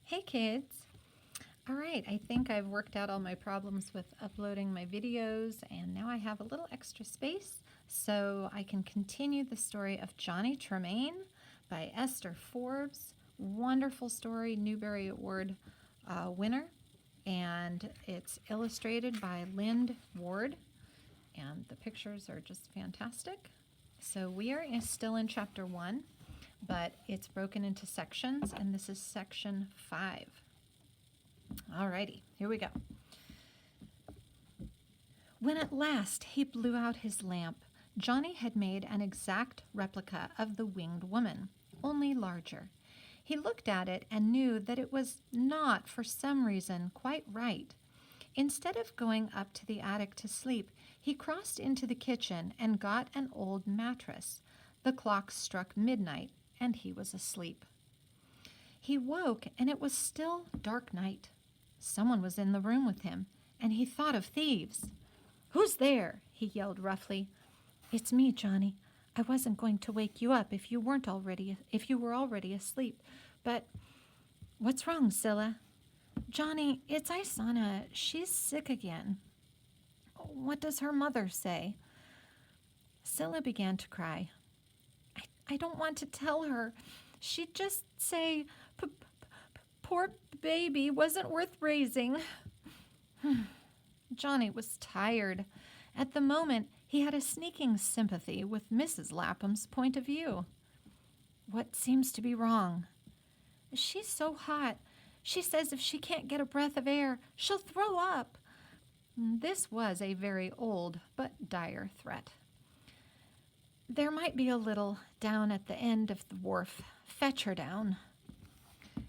Hey kids! All right, I think I've worked out all my problems with uploading my videos, and now I have a little extra space so I can continue the story of Johnny Tremain by Esther Forbes. Wonderful story, Newbery Award winner, and it's illustrated by Lynd Ward, and the pictures are just fantastic. So we are still in chapter 1, but it's broken into sections, and this is section 5. Alrighty, here we go. When at last he blew out his lamp, Johnny had made an exact replica of the winged woman, only larger. He looked at it and knew that it was not, for some reason, quite right. Instead of going up to the attic to sleep, he crossed into the kitchen and got an old mattress. The clock struck midnight, and he was asleep. He woke, and it was still dark night. Someone was in the room with him, and he thought of thieves. "Who's there?" he yelled roughly. "It's me, Johnny. I wasn't going to wake you up if you were already asleep. But what's wrong, Scylla?" "Johnny, it's Isana. She's sick again." "What does her mother say?" Scylla began to cry. I don't want to tell her. She'd just say, poor baby wasn't worth raising." Johnny was tired. At the moment, he had a sneaking sympathy with Mrs. Lapham's point of view. "What seems to be wrong?" "She's so hot. She says if she can't get a breath of air, she'll throw up." This was a very old but dire threat. "There might be a little down at the end of the wharf. Fetch her down."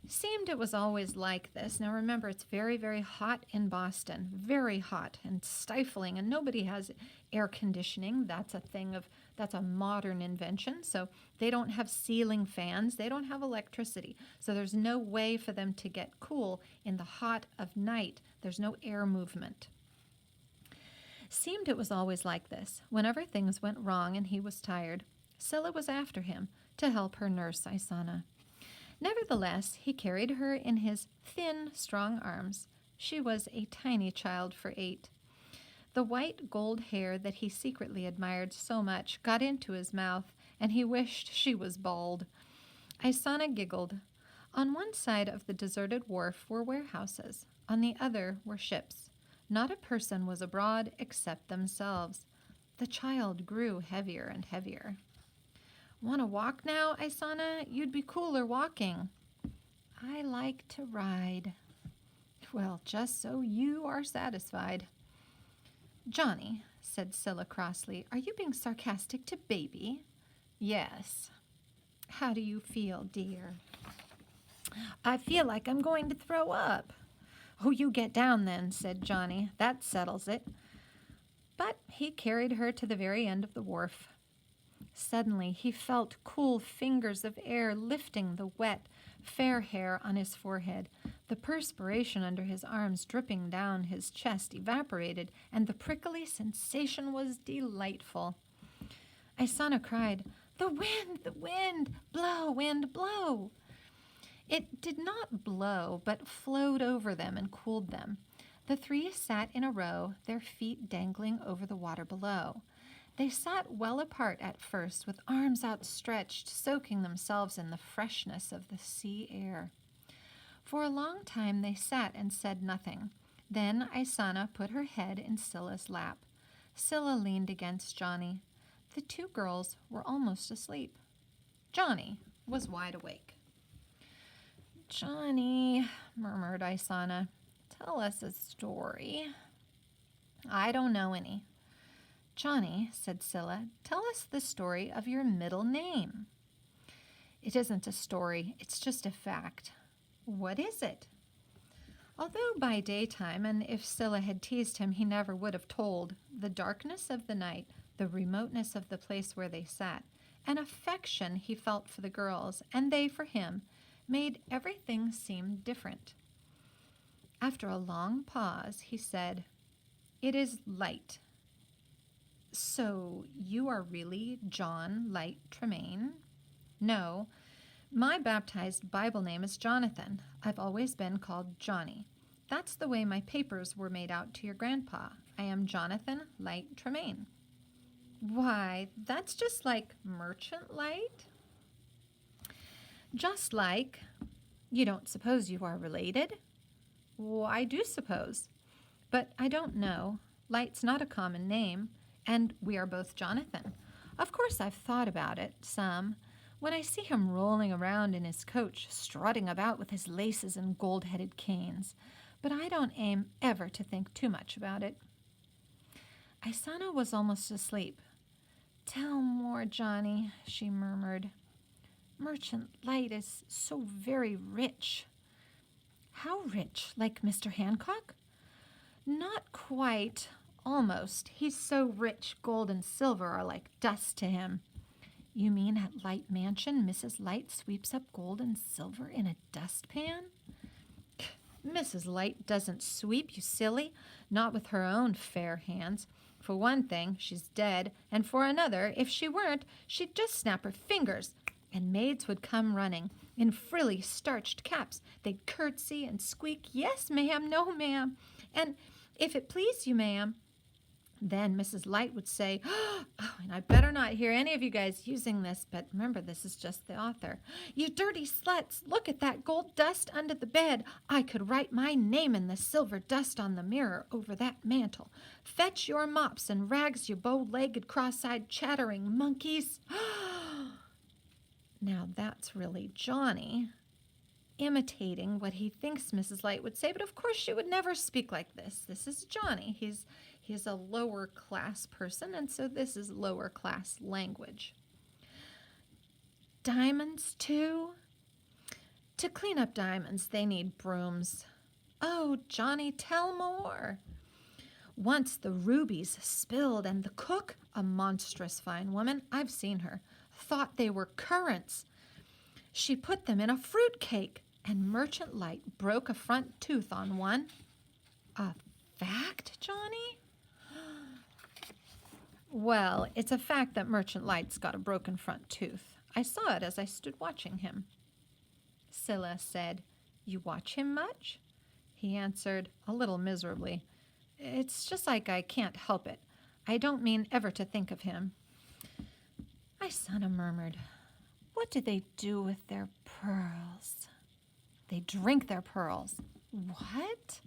Seemed it was always like this. Now remember, it's very, very hot in Boston. Very hot and stifling, and nobody has air conditioning. That's a modern invention. So they don't have ceiling fans. They don't have electricity. So there's no way for them to get cool in the hot of night. There's no air movement. Seemed it was always like this. Whenever things went wrong and he was tired, Scylla was after him to help her nurse Isana. Nevertheless, he carried her in his thin, strong arms. She was a tiny child for 8. The white gold hair that he secretly admired so much got into his mouth, and he wished she was bald. Isana giggled. On one side of the deserted wharf were warehouses. On the other were ships. Not a person was abroad except themselves. The child grew heavier and heavier. "Want to walk now, Isana? You'd be cooler walking." "I like to ride." "Well, just so you are satisfied." "Johnny," said Scylla crossly, "are you being sarcastic to baby?" "Yes." "How do you feel, dear?" "I feel like I'm going to throw up." "Oh, you get down then," said Johnny. "That settles it." But he carried her to the very end of the wharf. Suddenly he felt cool fingers of air lifting the wet, fair hair on his forehead. The perspiration under his arms dripping down his chest evaporated, and the prickly sensation was delightful. Isana cried, the wind, blow, wind, blow." It did not blow, but flowed over them and cooled them. The 3 sat in a row, their feet dangling over the water below. They sat well apart at first, with arms outstretched, soaking themselves in the freshness of the sea air. For a long time they sat and said nothing. Then Isana put her head in Scylla's lap. Scylla leaned against Johnny. The 2 girls were almost asleep. Johnny was wide awake. "Johnny," murmured Isana, "tell us a story." "I don't know any." "Johnny," said Scylla, "tell us the story of your middle name." "It isn't a story, it's just a fact." "What is it?" Although by daytime, and if Scylla had teased him, he never would have told, the darkness of the night, the remoteness of the place where they sat, an affection he felt for the girls, and they for him, made everything seem different. After a long pause, he said, "It is light." "So you are really John Light Tremain?" "No, My baptized Bible name is Jonathan. I've always been called Johnny. That's the way my papers were made out to your grandpa. I am Jonathan Light Tremain. Why, that's just like Merchant Light? Just like. You don't suppose you are related? Well, I do suppose. But I don't know. Light's not a common name, and we are both Jonathan. Of course I've thought about it, some. When I see him rolling around in his coach, strutting about with his laces and gold-headed canes. But I don't aim ever to think too much about it. Isana was almost asleep. "Tell more, Johnny," she murmured. "Merchant Light is so very rich." "How rich? Like Mr. Hancock?" "Not quite. Almost. He's so rich gold and silver are like dust to him." "You mean at Light Mansion Mrs. Light sweeps up gold and silver in a dustpan?" "Mrs. Light doesn't sweep, you silly. Not with her own fair hands. For one thing, she's dead, and for another, if she weren't, she'd just snap her fingers, and maids would come running, in frilly starched caps. They'd curtsy and squeak, 'Yes, ma'am, no, ma'am,' and 'If it please you, ma'am.' Then Mrs. Light would say, oh, and I better not hear any of you guys using this, but remember, this is just the author. 'You dirty sluts, look at that gold dust under the bed. I could write my name in the silver dust on the mirror over that mantel. Fetch your mops and rags, you bow-legged, cross-eyed, chattering monkeys.'" Now that's really Johnny imitating what he thinks Mrs. Light would say, but of course she would never speak like this. This is Johnny. He's a lower class person, and so this is lower class language. "Diamonds, too?" "To clean up diamonds, they need brooms." "Oh, Johnny, tell more." "Once the rubies spilled, and the cook, a monstrous fine woman, I've seen her, thought they were currants. She put them in a fruit cake, and Merchant Light broke a front tooth on one." "A fact, Johnny?" "Well, it's a fact that Merchant Light's got a broken front tooth. I saw it as I stood watching him." Scylla said, "You watch him much?" He answered, a little miserably, "It's just like I can't help it. I don't mean ever to think of him." Isana murmured, "What do they do with their pearls?" "They drink their pearls." "What?"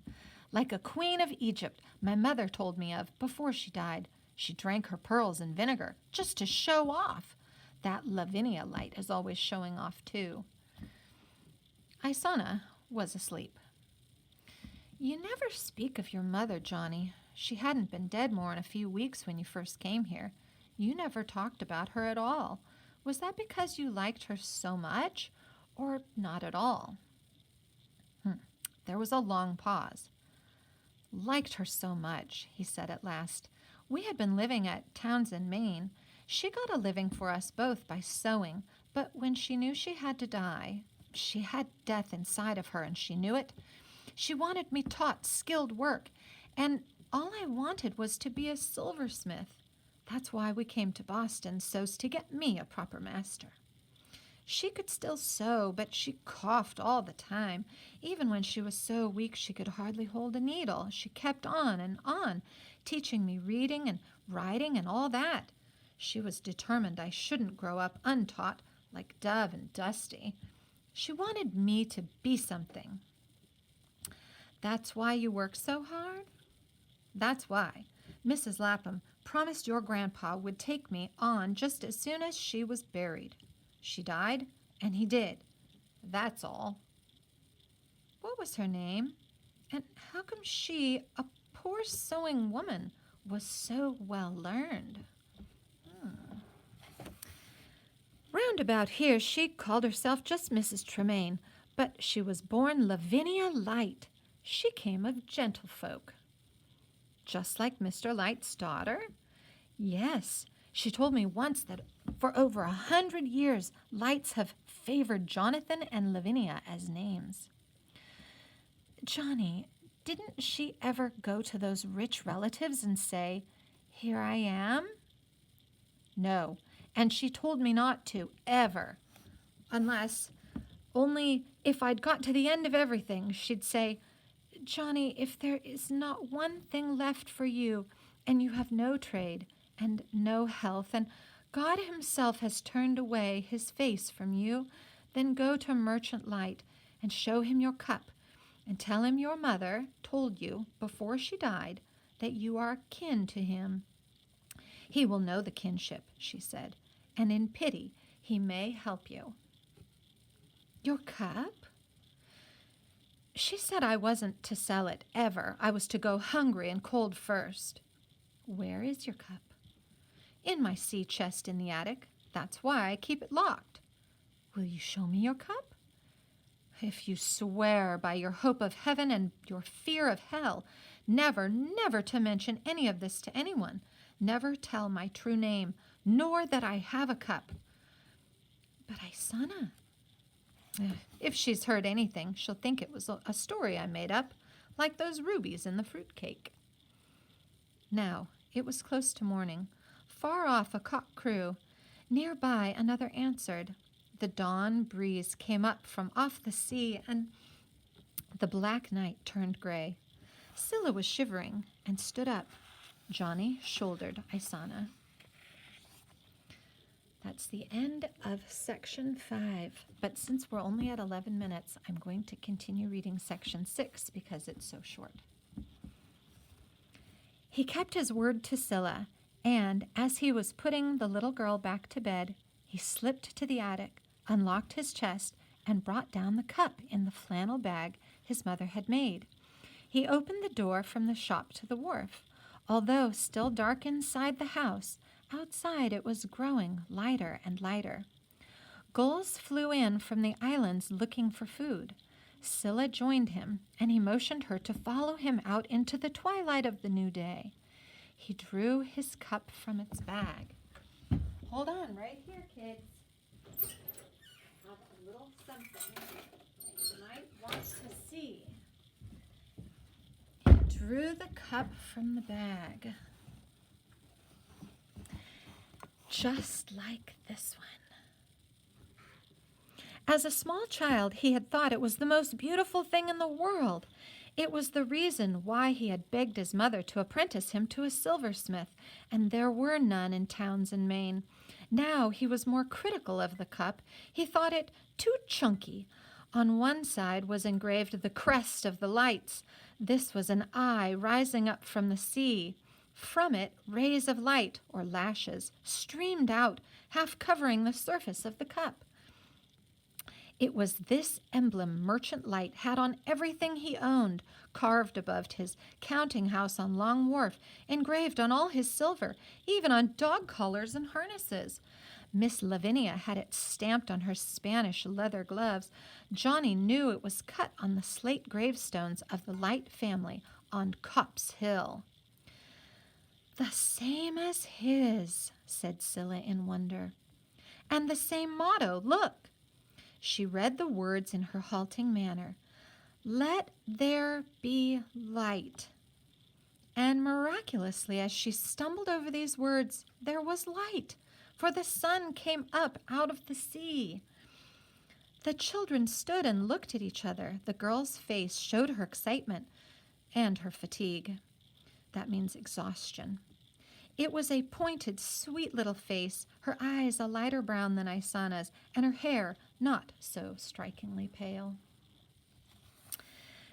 "Like a queen of Egypt my mother told me of before she died. She drank her pearls in vinegar just to show off. That Lavinia Light is always showing off too." Isana was asleep. "You never speak of your mother, Johnny. She hadn't been dead more'n a few weeks when you first came here. You never talked about her at all. Was that because you liked her so much, or not at all?" There was a long pause. "Liked her so much," he said at last. "We had been living at Townsend, Maine. She got a living for us both by sewing, but when she knew she had to die, she had death inside of her, and she knew it. She wanted me taught skilled work, and all I wanted was to be a silversmith. That's why we came to Boston, so's to get me a proper master. She could still sew, but she coughed all the time. Even when she was so weak she could hardly hold a needle, she kept on, teaching me reading and writing and all that. She was determined I shouldn't grow up untaught like Dove and Dusty. She wanted me to be something." "That's why you work so hard?" "That's why. Mrs. Lapham promised your grandpa would take me on just as soon as she was buried. She died, and he did. That's all." "What was her name? And how come she, a poor sewing woman, was so well learned?" "Round about here she called herself just Mrs. Tremain, but she was born Lavinia Light. She came of gentlefolk." "Just like Mr. Light's daughter?" "Yes. She told me once that for over 100 years Lights have favored Jonathan and Lavinia as names." "Johnny, didn't she ever go to those rich relatives and say, 'Here I am'?" "No, and she told me not to, ever." Unless, only if I'd got to the end of everything, she'd say, Johnny, if there is not one thing left for you, and you have no trade and no health, and God himself has turned away his face from you, then go to Merchant Light and show him your cup, and tell him your mother told you before she died that you are kin to him. He will know the kinship, she said, and in pity he may help you. Your cup? She said I wasn't to sell it, ever. I was to go hungry and cold first. Where is your cup? In my sea chest in the attic. That's why I keep it locked. Will you show me your cup? If you swear by your hope of heaven and your fear of hell, never, never to mention any of this to anyone, never tell my true name, nor that I have a cup. But Isana, if she's heard anything, she'll think it was a story I made up, like those rubies in the fruit cake. Now, it was close to morning. Far off a cock crew. Nearby another answered. The dawn breeze came up from off the sea, and the black night turned gray. Scylla was shivering and stood up. Johnny shouldered Isana. That's the end of section 5. But since we're only at 11 minutes, I'm going to continue reading section 6 because it's so short. He kept his word to Scylla, and as he was putting the little girl back to bed, he slipped to the attic, unlocked his chest, and brought down the cup in the flannel bag his mother had made. He opened the door from the shop to the wharf. Although still dark inside the house, outside it was growing lighter and lighter. Gulls flew in from the islands looking for food. Scylla joined him, and he motioned her to follow him out into the twilight of the new day. He drew his cup from its bag. Hold on right here, kids. I have a little something that you might want to see. He drew the cup from the bag. Just like this one. As a small child, he had thought it was the most beautiful thing in the world. It was the reason why he had begged his mother to apprentice him to a silversmith, and there were none in towns in Maine. Now he was more critical of the cup. He thought it too chunky. On one side was engraved the crest of the lights. This was an eye rising up from the sea. From it, rays of light, or lashes, streamed out, half covering the surface of the cup. It was this emblem Merchant Light had on everything he owned, carved above his counting house on Long Wharf, engraved on all his silver, even on dog collars and harnesses. Miss Lavinia had it stamped on her Spanish leather gloves. Johnny knew it was cut on the slate gravestones of the Light family on Copp's Hill. The same as his, said Scylla in wonder. And the same motto, look. She read the words in her halting manner. Let there be light. And miraculously, as she stumbled over these words, there was light, for the sun came up out of the sea. The children stood and looked at each other. The girl's face showed her excitement and her fatigue. That means exhaustion. It was a pointed, sweet little face, her eyes a lighter brown than Isana's, and her hair not so strikingly pale.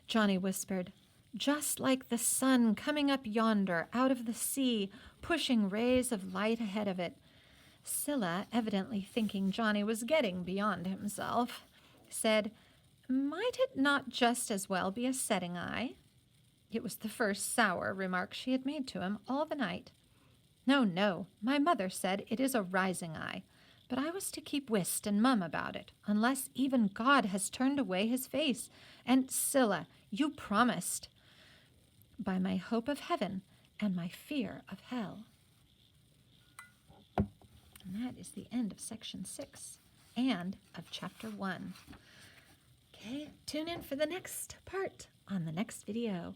Johnny whispered, just like the sun coming up yonder out of the sea, pushing rays of light ahead of it. Scylla, evidently thinking Johnny was getting beyond himself, said, might it not just as well be a setting eye? It was the first sour remark she had made to him all the night. No, no, my mother said it is a rising eye, but I was to keep whist and mum about it, unless even God has turned away his face. And Scylla, you promised. By my hope of heaven and my fear of hell. And that is the end of section 6 and of chapter 1. Okay, tune in for the next part on the next video.